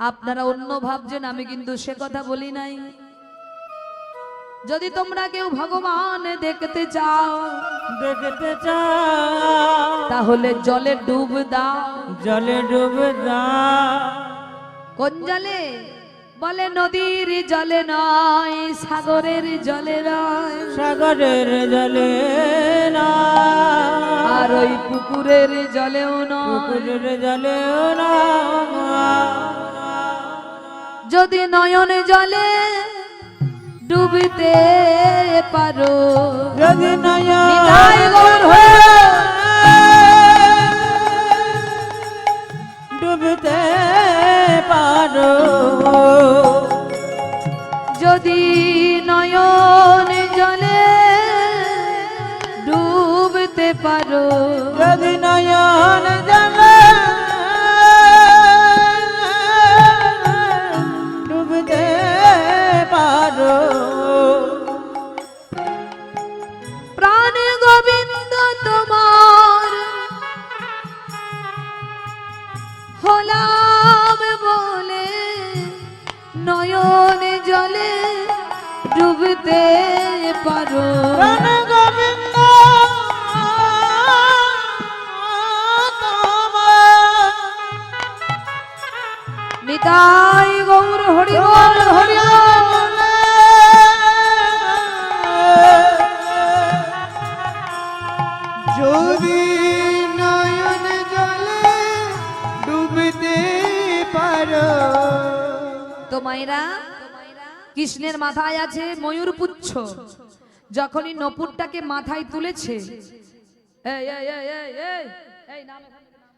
আপনারা অন্য ভাবছেন, আমি কিন্তু সে কথা বলি নাই। যদি তোমরা কেউ ভগবান দেখতে চাও,
দেখতে চাও
তাহলে জলে ডুব দাও।
জলে ডুবে দাও।
কোন জলে? বলে নদীর জলে নয়, সাগরের জলে নয়,
সাগরের জলে না,
আর ওই পুকুরের জলেও নয়।
পুকুরের জলেও না।
যদি নয়ন জলে ডুবিতে পারো,
যদি
নিতাই গৌর
ডুবতে পারো,
যদি নয়ন জলে ডুবতে পারো,
যদি নয়ন জলে ডুবতে পারো,
প্রাণ গোবিন্দ তোমার হলাম বলে নয়ন জলে ডুবতে পারো।
প্রাণ গোবিন্দ তোমার,
নিতাই গৌর হরি বল, হরি বল।
যদি নয়ন জলে ডুবতে পারো।
তো মায়েরা, কৃষ্ণের মাথায় আছে ময়ূর পুচ্ছ। যখনই নপুরটাকে মাথায় তুলেছে, এই এই এই এই এই এই নাম এখান থেকে নাম।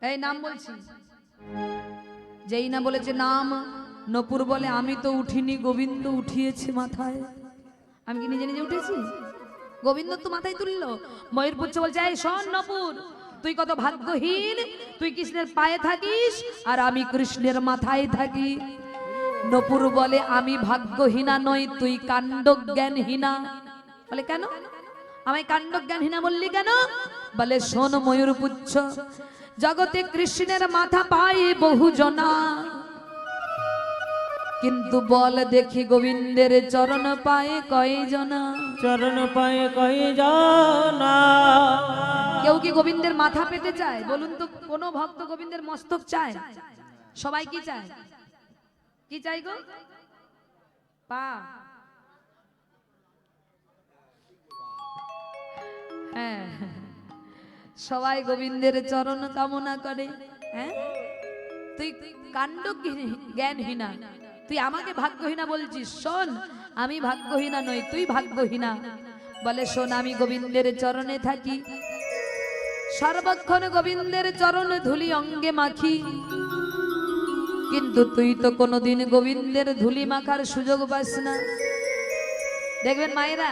এই নাম বলছি। যেই না বলেছে নাম, নপুর বলে আমি তো উঠিনি, গোবিন্দ উঠিয়েছে মাথায়। আমি কি নিজে নিজে উঠেছি? গোবিন্দ তো মাথায় তুললো। ময়ূরপুচ্ছ বলছে, এই শোন নপুর, তুই কত ভাগ্যহীন, তুই কৃষ্ণের পায়ে থাকিস আর আমি কৃষ্ণের মাথায় থাকি। নপুর বলে, আমি ভাগ্যহীনা নই, তুই কাণ্ডজ্ঞানহীনা। বলে কেন আমায় কাণ্ডজ্ঞানহীনা বললি কেন? বলে শোন ময়ূরপুচ্ছ, জগতে কৃষ্ণের মাথা পায় বহু জনা, কিন্তু বল দেখি গোবিন্দের চরণ পায়ে কয়জনা?
চরণ পায়ে কই জানা।
কেউ কি গোবিন্দের মাথা পেতে চায়? বলুন তো, কোন ভক্ত গোবিন্দের মস্তক চায়? সবাই কি চায়? কি চাই গো? পা। হ্যাঁ, সবাই গোবিন্দের চরণ কামনা করে। হ্যাঁ, তুই কাণ্ড জ্ঞানহীনা, তুই আমাকে ভাগ্যহীনা বলছিস। শোন, আমি ভাগ্যহীনা নই, তুই ভাগ্যহীনা। বলে শোন, আমি গোবিন্দের চরণে থাকি, সর্বক্ষণ গোবিন্দের চরণ ধুলি অঙ্গে মাখি, কিন্তু তুই তো কোনোদিন গোবিন্দের ধুলি মাখার সুযোগ পাস না। দেখবেন মায়েরা,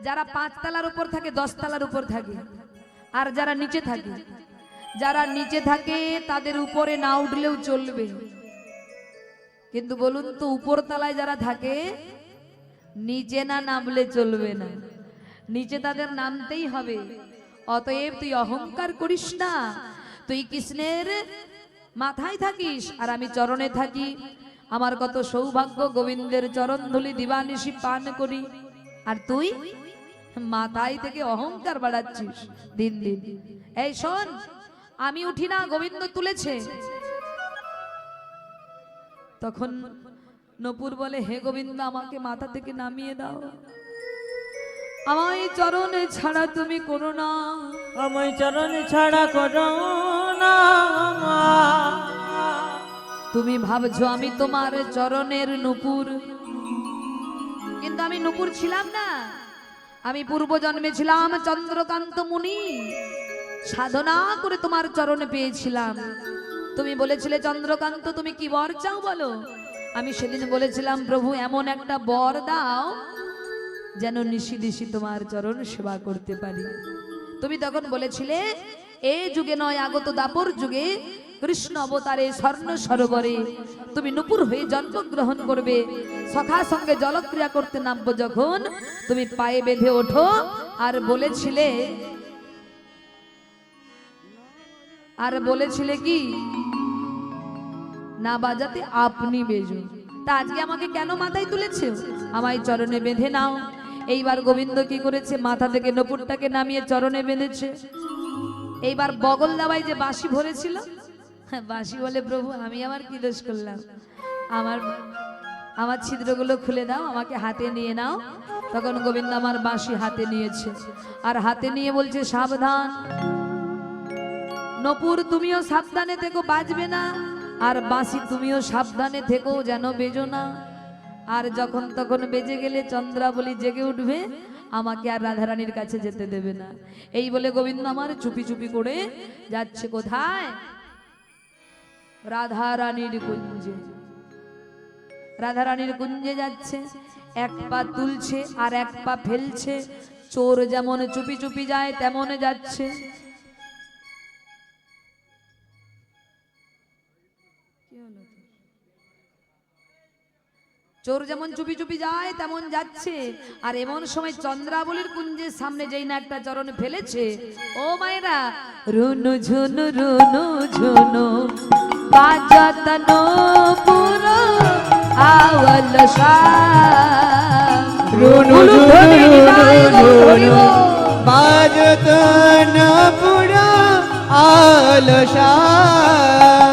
যারা 5 তলার উপর থাকে, 10 তলার উপর থাকে, আর যারা নিচে থাকে, যারা নিচে থাকে তাদের উপরে না উঠলেও চলবে, কিন্তু বলুন তো উপর তলায় যারা থাকে, নিচে না নামলে চলবে না, নিচে তাদের নামতেই হবে। অতএব তুই অহংকার করিস না, তুই কৃষ্ণের মাথায় থাকিস আর আমি চরণে থাকি। আমার কত সৌভাগ্য, গোবিন্দের চরণ ধুলি দিবানিশি পান করি, আর তুই মাথায় থেকে অহংকার বাড়াচ্ছিস দিন দিন। এই শোন, আমি উঠি না, গোবিন্দ তুলেছে। তখন নপুর বলে, হে গোবিন্দ, আমাকে মাথা থেকে নামিয়ে দাও। আমায় চরণে ছাড়া তুমি করো না।
আমায় চরণ ছাড়া করো না।
তুমি ভাবছো আমি তোমার চরণের নূপুর, কিন্তু আমি নূপুর ছিলাম না। আমি পূর্ব জন্মে ছিলাম চন্দ্রকান্ত মুনি, সাধনা করে তোমার চরণে পেয়েছিলাম। তুমি বলেছিলে চন্দ্রকান্ত তুমি কি বর চাও বলো। আমি সেদিন বলেছিলাম প্রভু এমন একটা বর দাও যেন নিশি দিশি তোমার চরণ সেবা করতে পারি। তুমি তখন বলেছিলে এ যুগে নয় আগত দাপর যুগে কৃষ্ণ অবতারে স্বর্ণ সরোবরে তুমি নূপুর হয়ে জন্মগ্রহণ করবে। সখা সঙ্গে জলক্রিয়া করতে নামবো যখন তুমি পায়ে বেঁধে ওঠো। আর বলেছিলে কি না বাজাতে আপনি বেজুন। তা আজকে আমাকে কেন মাথায় তুলেছে? আমায় চরণে বেঁধে নাও। এইবার গোবিন্দ কি করেছে, মাথা থেকে নূপুরটাকে নামিয়ে চরণে বেঁধেছে। এইবার বগল দাবায় যে বাঁশি ভরেছিল, বাঁশি বলে প্রভু আমি আমার কি দোষ করলাম, আমার ছিদ্রগুলো খুলে দাও, আমাকে হাতে নিয়ে নাও। তখন গোবিন্দ আমার বাঁশি হাতে নিয়েছে, আর হাতে নিয়ে বলছে সাবধান নূপুর তুমিও সাবধানে থেকো, বাজবে না। আর বাঁশি তুমিও সাবধানে থেকো যেন বেজো না। আর যখন তখন বেজে গেলে চন্দ্রাবলী জেগে উঠবে, আমাকে আর রাধারানীর কাছে যেতে দেবে না। এই বলে গোবিন্দ আমার চুপি চুপি করে যাচ্ছে কোথায়? রাধারানীর কুঞ্জে। রাধারানীর কুঞ্জে যাচ্ছে, এক পা তুলছে আর এক পা ফেলছে। চোর যেমন চুপি চুপি যায় তেমন যাচ্ছে। চোর যেমন চুপি চুপি যায় তেমন যাচ্ছে। আর এমন সময় চন্দ্রাবলীর কুঞ্জের সামনে যেই না একটা চরণ ফেলেছে, ও মায়েরা, রুনু ঝুনু রুনু ঝুনু বাজত নূপুর আওয়াল শাহ।
রুনু ঝুনু ঝুনু বাজত নূপুর আওয়াল শাহ।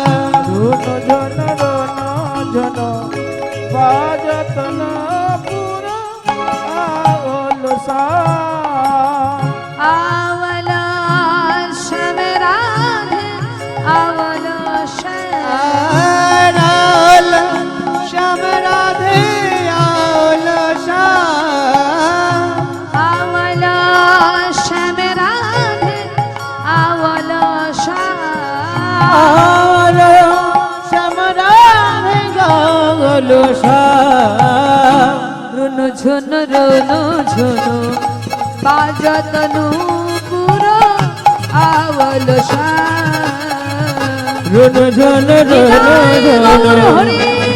রুনু ঝুনু রুনু ঝুনু বাজত নূপুর আওয়াল শাহ।
আওয়াল শাহ রাধে আওয়াল শাহ।
শ্যাম রাধে আওয়াল শাহ।
আওয়াল শ্যাম রাধে আওয়াল শাহ।
আওয়াল শ্যাম রাধে আওয়াল শাহ।
রুনু ঝুনু রুনু ঝুনু বাজত নূপুর আওয়াল শাহ।
রুনু ঝুনু রুনু ঝুনু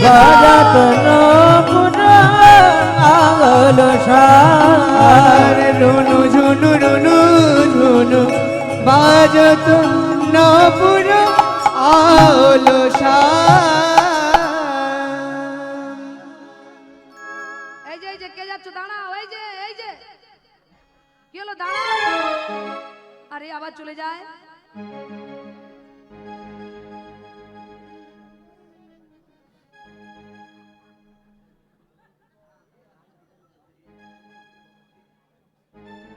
বাজত নূপুর আওয়াল শাহ।
রুনু ঝুনু রুনু ঝুনু বাজত নূপুর আওয়াল শাহ।
এই যে কে যাচ্ছ, দাঁড়াও। এই যে কি হলো, দাঁড়াও। আরে আবার চলে যায়।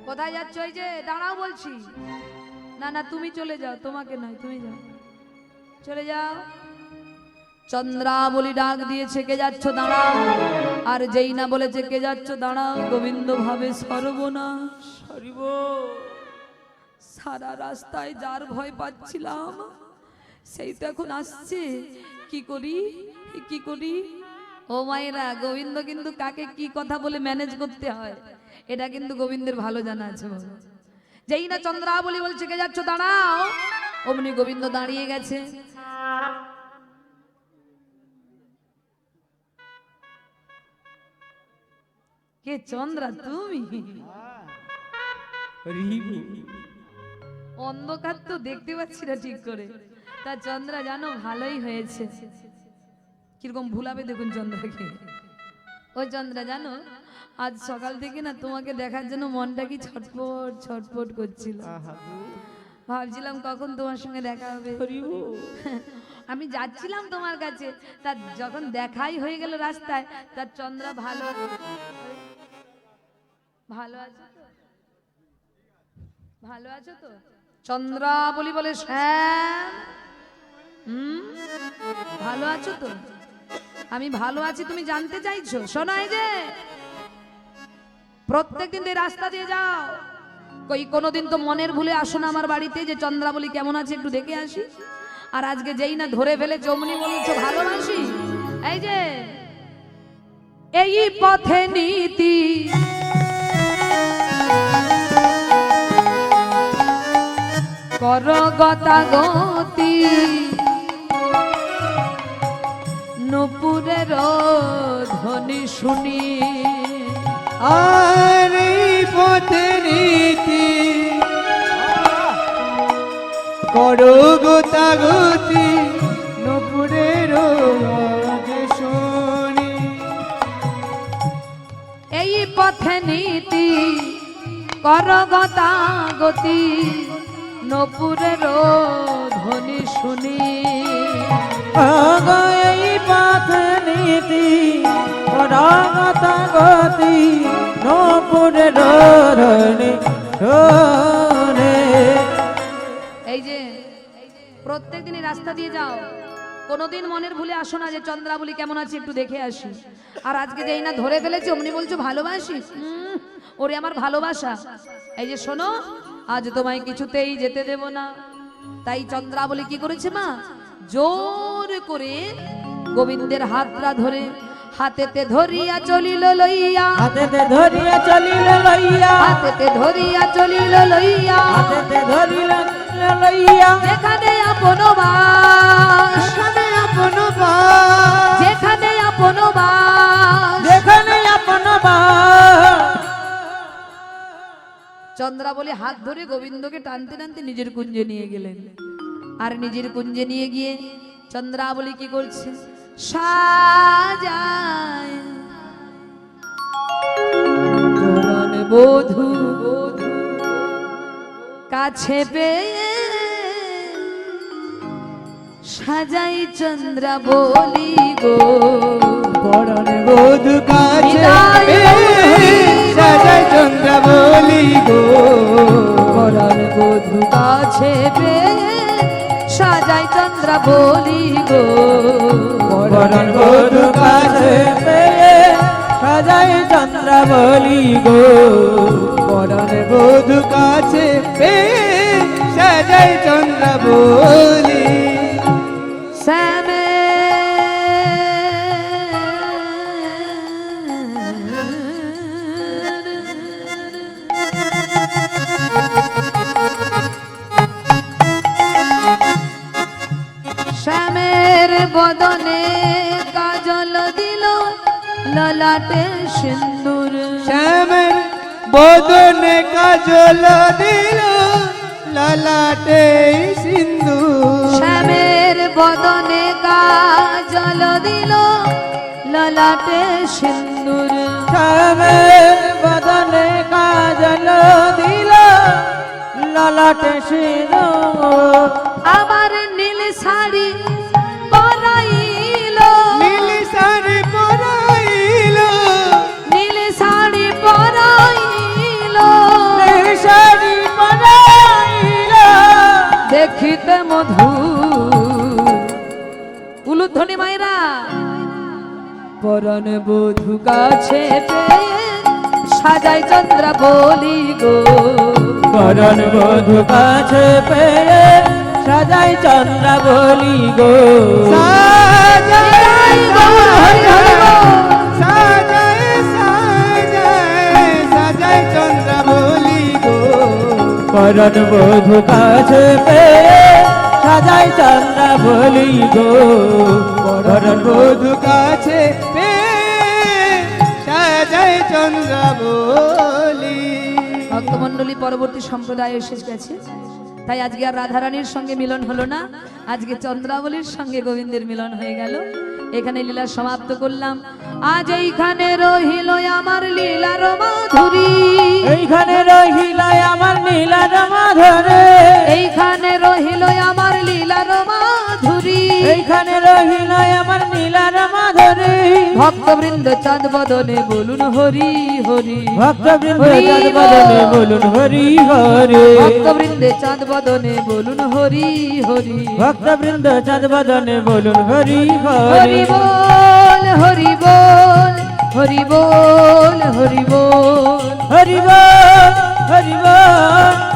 কোথায় যাচ্ছ? এই যে দাঁড়াও বলছি। না না তুমি চলে যাও, তোমাকে নয়, তুমি যাও, চলে যাও। চন্দ্রাবলী ডাক দিয়েছে কে যাচ্ছ, দাঁড়াও। আর যেই না বলেছে কে যাচ্ছ, দাঁড়াও, গোবিন্দ ভাবে সর্বনাশ।
হরিব
সারা রাস্তায় যার ভয় পাচ্ছিলাম সেই তো এখন আসছে। কি করি? ও মায়েরা, গোবিন্দ কিন্তু কাকে কি কথা বলে ম্যানেজ করতে হয় এটা কিন্তু গোবিন্দের ভালো জানা আছে। যেই না চন্দ্রাবলী বলছে কে যাচ্ছ, দাঁড়াও, অমনি গোবিন্দ দাঁড়িয়ে গেছে। কে চন্দ্রা তুমি? অন্ধকার তো দেখতে পাচ্ছি না ঠিক করে। তা চন্দ্রা জানো ভালোই হয়েছে। কিরকম ভুলাবে দেখুন চন্দ্রাকে। ও চন্দ্রা জানো, আজ সকাল থেকে না তোমাকে দেখার জন্য মনটা কি ছটফট ছটফট করছিল। ভাবছিলাম কখন তোমার সঙ্গে দেখা হবে। আমি যাচ্ছিলাম তোমার কাছে, তা যখন দেখাই হয়ে গেল রাস্তায়, তার চন্দ্রা ভালো আছে তো? ভালো আছো তো? চন্দ্রাবলী বলে শ্যাম, ভালো আছো তো? আমি ভালো আছি, তুমি জানতে চাইছো? শোনাই যে প্রত্যেকদিন এই রাস্তা দিয়ে যাও, কোনোদিন তো মনের ভুলে আসো না আমার বাড়িতে যে চন্দ্রাবলী কেমন আছে একটু দেখে আসি। আর আজকে যেই না ধরে ফেলে চমনি বলছো ভালোবাসি, এই যে এই পথে নীতি কর গতাগতি নুপুরের ধ্বনি শুনি,
আর এই পথে নীতি করো গোতাগতি নপুরের আওয়াজ শুনি।
এই পথে নীতি কর গতাগতি নপুরের ধ্বনি শুনি,
এই পথ নীতি পরাগতা গতি নপুরের ধনি ধনে।
এই যে প্রত্যেক দিনই রাস্তা দিয়ে যাও, কোনোদিন মনের ভুলে আসো না যে চন্দ্রাবলী কেমন আছে একটু দেখে আসি। আর আজকে যেই না ধরে ফেলেছে অমনি বলছো ভালোবাসিস, ওরে আমার ভালোবাসা। এই যে শোনো, আজ তোমায় কিছুতেই যেতে দেব না। তাই চন্দ্রাবলী কি করেছে মা, জোর করে গোবিন্দের হাতটা ধরে হাতেতে ধরিয়া চলিল লইয়া,
হাতেতে ধরিয়া চলিল লইয়া,
হাতেতে ধরিয়া চলিল লইয়া,
হাতেতে ধরিল লইয়া,
যেখানে আপন বাস,
যেখানে আপন বাস,
যেখানে আপন বাস,
যেখানে আপন বাস।
চন্দ্রাবলী হাত ধরে গোবিন্দকে টানতে টানতে নিজের কুঞ্জে নিয়ে গেলেন। আর নিজের কুঞ্জে নিয়ে গিয়ে চন্দ্রাবলী কি করছে, সাজায় তোরণ বধূ কাছে পেয়ে সাজাই চন্দ্রাবলী গো,
বরণ বধূ কাছে
হৃদয়
সাজায় চন্দ্রাবলী গো,
বরণ বধূ কাছে পেয়ে সাজাই চন্দ্রাবলী গো,
বরণ বধূ কাছে পেয়ে সাজাই চন্দ্রাবলী গো,
বরণ বধূ কাছে পেয়ে সাজায় চন্দ্রাবলী।
শ্যামে শ্যামের বদনে কাজল দিল ললাটে সিন্দুর,
শ্যামের বদনে কাজল দিল ললাটে সিন্দুর,
শ্যামের বদনে কাজল দিল ললাটে সিন্দুর,
শ্যামের বদনে কাজল দিল ললাটে সিঁদুর,
আমার নীল শাড়ি পরাইল,
নীল শাড়ি পরাইল,
নীল শাড়ি পরাইল,
শাড়ি পরাইল,
দেখিতে মধু উলুধ্বনি মায়েরা, পরণ বধূ কাছে পেয়ে সাজাই চন্দ্রাবলী গো,
বরণ বধূ কাছে পেয়ে সাজাই চন্দ্রাবলী গো,
সাজায়
হরি হরি বল।
সাজায় সাজায় সাজায় চন্দ্রাবলী গো,
বরণ বধূ কাছে পেয়ে সাজাই চন্দ্রাবলী গো,
বরণ বধূ কাছে পেয়ে সাজায় চন্দ্রাবলী।
ভক্তমণ্ডলী পরবর্তী সম্প্রদায় এসে গেছে, তাই আজকে আর রাধারানীর সঙ্গে মিলন হলো না, আজকে চন্দ্রাবলীর সঙ্গে গোবিন্দের মিলন হয়ে গেল। এখানে লীলা সমাপ্ত করলাম। আজ এইখানে রহিল আমার লীলার মাধুরী,
এইখানে রহিল আমার নীলার মাধুরী,
এইখানে রহিল আমার লীলার মাধুরী,
এইখানে রহিল আমার নীলার মাধুরী,
ভক্তবৃন্দ চাঁদ বদনে বলুন হরি হরি
ভক্তবৃন্দ
হরি
চাঁদ
বল।
বদনে বলুন হরি হরি
ভক্তবৃন্দে চাঁদ বদনে বলুন হরি হরি
ভক্তবৃন্দ চাঁদ বদনে বলুন হরি
হরি
হরি
বল হরি বল হরি বল হরি বল
হরি বল হরি বল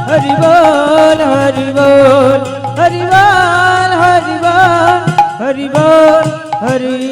হরি বল হরি বল হরি বল হরি বল হরি বল হরি